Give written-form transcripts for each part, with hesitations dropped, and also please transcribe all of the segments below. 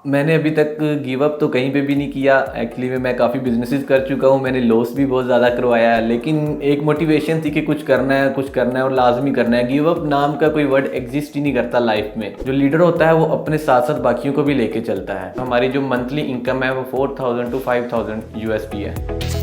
मैंने अभी तक गिव अप तो कहीं पे भी नहीं किया। एक्चुअली में मैं काफ़ी बिजनेसेस कर चुका हूँ, मैंने लॉस भी बहुत ज़्यादा करवाया है, लेकिन एक मोटिवेशन थी कि कुछ करना है, कुछ करना है और लाजमी करना है। गिव अप नाम का कोई वर्ड एग्जिस्ट ही नहीं करता लाइफ में। जो लीडर होता है वो अपने साथ साथ बाकियों को भी लेके चलता है। हमारी जो मंथली इनकम है वो 4000 to 5000 USD है।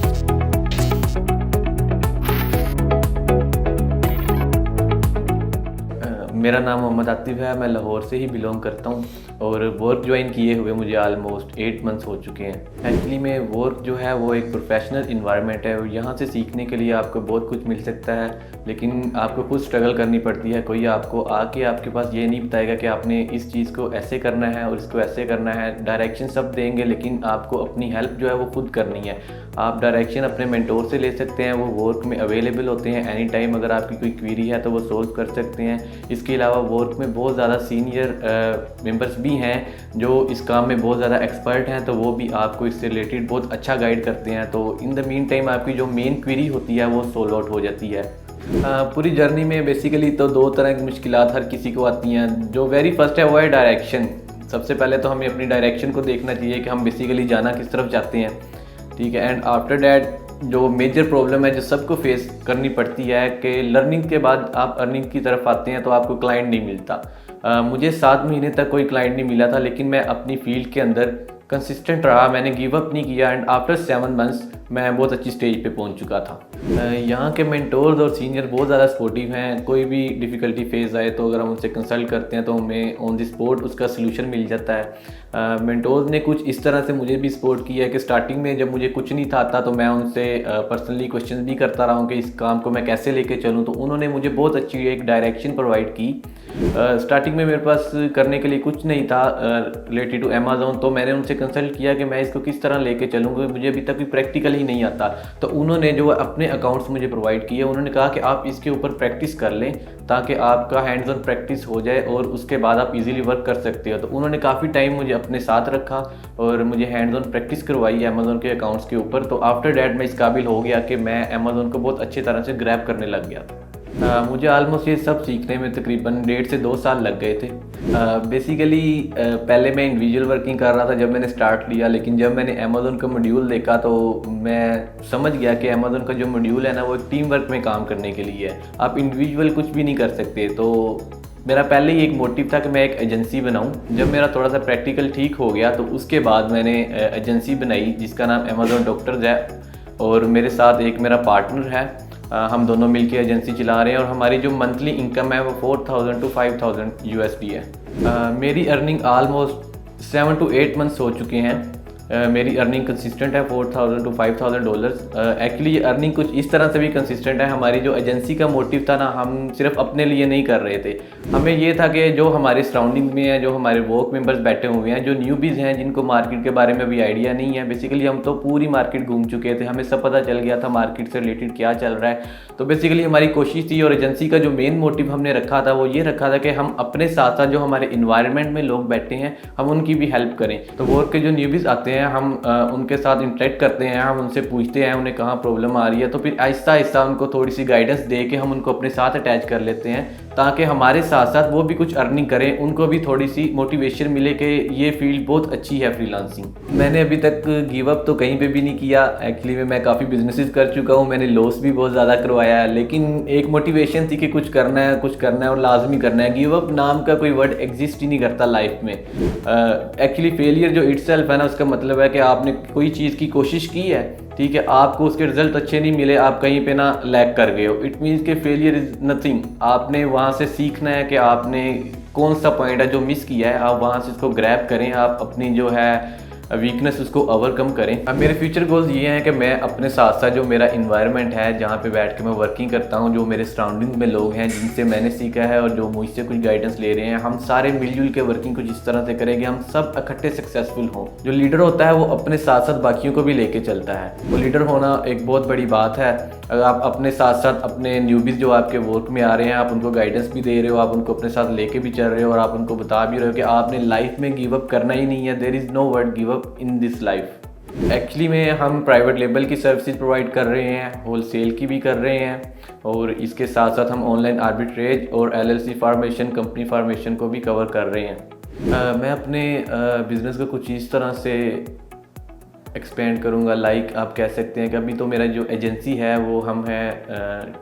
मेरा नाम मोहम्मद आतिफ है, मैं लाहौर से ही बिलोंग करता हूँ और वर्क ज्वाइन किए हुए मुझे आलमोस्ट 8 मंथ्स हो चुके हैं। एक्चुअली में वर्क जो है वो एक प्रोफेशनल इन्वायरमेंट है और यहाँ से सीखने के लिए आपको बहुत कुछ मिल सकता है, लेकिन आपको खुद स्ट्रगल करनी पड़ती है। कोई आपको आके आपके पास ये नहीं बताएगा कि आपने इस चीज़ को ऐसे करना है और इसको ऐसे करना है। डायरेक्शन सब देंगे, लेकिन आपको अपनी हेल्प जो है वो खुद करनी है। आप डायरेक्शन अपने मेंटोर से ले सकते हैं, वो वर्क में अवेलेबल होते हैं एनी टाइम। अगर आपकी कोई क्वेरी है तो वो सोल्व कर सकते हैं। इसके अलावा वर्क में बहुत ज़्यादा सीनियर मेंबर्स भी हैं जो इस काम में बहुत ज़्यादा एक्सपर्ट हैं, तो वो भी आपको इससे रिलेटेड बहुत अच्छा गाइड करते हैं। तो इन द मीन टाइम आपकी जो मेन क्वेरी होती है वो सोल्व आउट हो जाती है। पूरी जर्नी में बेसिकली तो दो तरह की मुश्किलात हर किसी को आती हैं। जो वेरी फर्स्ट है वो है डायरेक्शन। सबसे पहले तो हमें अपनी डायरेक्शन को देखना चाहिए कि हम बेसिकली जाना किस तरफ चाहते हैं, ठीक है। एंड आफ्टर डैट जो मेजर प्रॉब्लम है जो सबको फेस करनी पड़ती है कि लर्निंग के बाद आप अर्निंग की तरफ आते हैं तो आपको क्लाइंट नहीं मिलता। मुझे 7 महीने तक कोई क्लाइंट नहीं मिला था, लेकिन मैं अपनी फील्ड के अंदर कंसिस्टेंट रहा, मैंने गिव अप नहीं किया एंड आफ्टर 7 मंथ्स मैं बहुत अच्छी स्टेज पे पहुंच चुका था। यहाँ के मेंटोर्स और सीनियर बहुत ज़्यादा सपोर्टिव हैं। कोई भी डिफ़िकल्टी फेज़ आए तो अगर हम उनसे कंसल्ट करते हैं तो हमें ऑन द स्पॉट उसका सलूशन मिल जाता है। मेंटोर्स ने कुछ इस तरह से मुझे भी सपोर्ट किया है कि स्टार्टिंग में जब मुझे कुछ नहीं था आता तो मैं उनसे पर्सनली क्वेश्चन भी करता रहा हूँ कि इस काम को मैं कैसे लेके चलूँ, तो उन्होंने मुझे बहुत अच्छी एक डायरेक्शन प्रोवाइड की। स्टार्टिंग में मेरे पास करने के लिए कुछ नहीं था रिलेटेड टू अमेज़न, तो मैंने उनसे कंसल्ट किया कि मैं इसको किस तरह लेके चलूँगा, मुझे अभी तक भी प्रैक्टिकल ही नहीं आता। तो उन्होंने जो अपने अकाउंट्स मुझे प्रोवाइड किए, उन्होंने कहा कि आप इसके ऊपर प्रैक्टिस कर लें ताकि आपका हैंड्स ऑन प्रैक्टिस हो जाए और उसके बाद आप इजीली वर्क कर सकते हो। तो उन्होंने काफ़ी टाइम मुझे अपने साथ रखा और मुझे हैंड्स ऑन प्रैक्टिस करवाई अमेज़न के अकाउंट्स के ऊपर। तो आफ्टर डैट मैं इस काबिल हो गया कि मैं अमेज़न को बहुत अच्छी तरह से ग्रैब करने लग गया। मुझे आलमोस्ट ये सब सीखने में तकरीबन 1.5 से 2 साल लग गए थे। बेसिकली पहले मैं इंडिविजुअल वर्किंग कर रहा था जब मैंने स्टार्ट लिया, लेकिन जब मैंने अमेज़न का मॉड्यूल देखा तो मैं समझ गया कि अमेज़न का जो मॉड्यूल है ना वो एक टीम वर्क में काम करने के लिए है। आप इंडिविजुअल कुछ भी नहीं कर सकते। तो मेरा पहले ही एक मोटिव था कि मैं एक एजेंसी बनाऊं। जब मेरा थोड़ा सा प्रैक्टिकल ठीक हो गया तो उसके बाद मैंने एजेंसी बनाई जिसका नाम अमेज़न डॉक्टर्स है और मेरे साथ एक मेरा पार्टनर है। हम दोनों मिलकर एजेंसी चला रहे हैं और हमारी जो मंथली इनकम है वो 4000 to 5000 USD है। मेरी अर्निंग आलमोस्ट 7 to 8 मंथ्स हो चुके हैं। मेरी अर्निंग कंसिस्टेंट है $4000 to $5000। एक्चुअली ये अर्निंग कुछ इस तरह से भी कंसिस्टेंट है। हमारी जो एजेंसी का मोटिव था ना, हम सिर्फ अपने लिए नहीं कर रहे थे। हमें ये था कि जो हमारे सराउंडिंग में है, जो हमारे वर्क मेंबर्स बैठे हुए हैं, जो न्यूबीज़ हैं जिनको मार्केट के बारे में भी आइडिया नहीं है, बेसिकली हम तो पूरी मार्केट घूम चुके थे, हमें सब पता चल गया था मार्केट से रिलेटेड क्या चल रहा है। तो बेसिकली हमारी कोशिश थी और एजेंसी का जो मेन मोटिव हमने रखा था वो ये रखा था कि हम अपने साथ साथ जो हमारे इन्वायरमेंट में लोग बैठे हैं हम उनकी भी हेल्प करें। तो वर्क के जो न्यूबीज़ आते हैं हम उनके साथ इंटरेक्ट करते हैं, हम उनसे पूछते हैं उन्हें कहाँ प्रॉब्लम आ रही है, तो फिर आहिस्ता आहिस्ता उनको थोड़ी सी गाइडेंस दे के हम उनको अपने साथ अटैच कर लेते हैं ताकि हमारे साथ साथ वो भी कुछ अर्निंग करें, उनको भी थोड़ी सी मोटिवेशन मिले कि ये फील्ड बहुत अच्छी है फ्रीलांसिंग। मैंने अभी तक गिव अप तो कहीं पे भी नहीं किया। एक्चुअली में मैं काफ़ी बिजनेसेस कर चुका हूँ, मैंने लॉस भी बहुत ज़्यादा करवाया है, लेकिन एक मोटिवेशन थी कि कुछ करना है, कुछ करना है और लाजमी करना है। गिव अप नाम का कोई वर्ड एग्जिस्ट ही नहीं करता लाइफ में। एक्चुअली फेलियर जो इटसेल्फ है ना, उसका मतलब है कि आपने कोई चीज़ की कोशिश की है, ठीक है, आपको उसके रिजल्ट अच्छे नहीं मिले, आप कहीं पे ना लैग कर गए हो, इट मीन्स के फेलियर इज़ नथिंग। आपने वहाँ से सीखना है कि आपने कौन सा पॉइंट है जो मिस किया है, आप वहाँ से उसको ग्रैब करें, आप अपनी जो है वीकनेस उसको ओवरकम करें। अब मेरे फ्यूचर गोल्स ये हैं कि मैं अपने साथ साथ जो मेरा इन्वायरमेंट है जहाँ पे बैठ के मैं वर्किंग करता हूँ, जो मेरे सराउंडिंग में लोग हैं जिनसे मैंने सीखा है और जो मुझसे कुछ गाइडेंस ले रहे हैं, हम सारे मिलजुल के वर्किंग कुछ इस तरह से करें कि हम सब इकट्ठे सक्सेसफुल हों। जो लीडर होता है वो अपने साथ साथ बाकियों को भी लेके चलता है। वो लीडर होना एक बहुत बड़ी बात है। अगर आप अपने साथ साथ अपने न्यूबीज़ जो आपके वर्क में आ रहे हैं, आप उनको गाइडेंस भी दे रहे हो, आप उनको अपने साथ लेके भी चल रहे हो और आप उनको बता भी रहे हो कि आपने लाइफ में गिव अप करना ही नहीं है। There is no word give up in this life. Actually में हम प्राइवेट लेबल की सर्विसेज प्रोवाइड कर रहे हैं, होलसेल की भी कर रहे हैं और इसके साथ साथ हम ऑनलाइन आर्बिट्रेज और LLC फार्मेशन, कंपनी फार्मेशन को भी कवर कर रहे हैं। मैं अपने बिज़नेस को कुछ इस तरह से एक्सपेंड करूँगा, लाइक आप कह सकते हैं कि अभी तो मेरा जो एजेंसी है वो हम हैं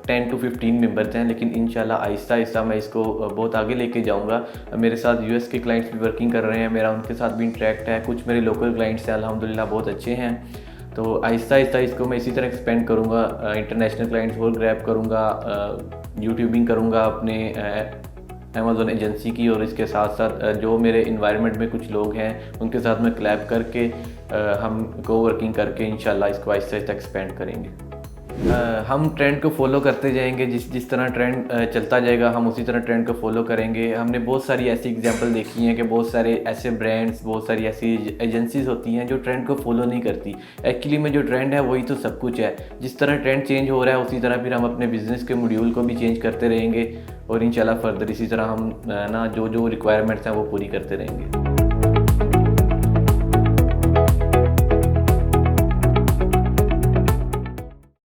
10 to 15 मेंबर्स हैं, लेकिन इंशाल्लाह आहिस्ता आहिस्ता मैं इसको बहुत आगे लेके जाऊँगा। मेरे साथ यूएस के क्लाइंट्स भी वर्किंग कर रहे हैं, मेरा उनके साथ भी इंटरेक्ट है, कुछ मेरे लोकल क्लाइंट्स हैं अल्हम्दुलिल्लाह बहुत अच्छे हैं। तो आहिस्ता आहिस्ता इसको मैं इसी तरह एक्सपेंड करूँगा, इंटरनेशनल क्लाइंट्स और ग्रैब करूँगा, यूट्यूबिंग करूँगा अपने अमेज़ॉन एजेंसी की, और इसके साथ साथ जो मेरे इन्वायरमेंट में कुछ लोग हैं उनके साथ मैं कोलैब करके हम को वर्किंग करके इंशाल्लाह इसको आहिस्ता आहिस्ता एक्सपेंड करेंगे। हम ट्रेंड को फॉलो करते जाएंगे, जिस तरह ट्रेंड चलता जाएगा हम उसी तरह ट्रेंड को फॉलो करेंगे। हमने बहुत सारी ऐसी एग्जांपल देखी हैं कि बहुत सारे ऐसे ब्रांड्स, बहुत सारी ऐसी एजेंसीज होती हैं जो ट्रेंड को फॉलो नहीं करती। एक्चुअली में जो ट्रेंड है वही तो सब कुछ है। जिस तरह ट्रेंड चेंज हो रहा है उसी तरह फिर हम अपने बिज़नेस के मॉड्यूल को भी चेंज करते रहेंगे, और इंशाल्लाह फर्दर इसी तरह हम ना जो जो रिक्वायरमेंट्स हैं वो पूरी करते रहेंगे।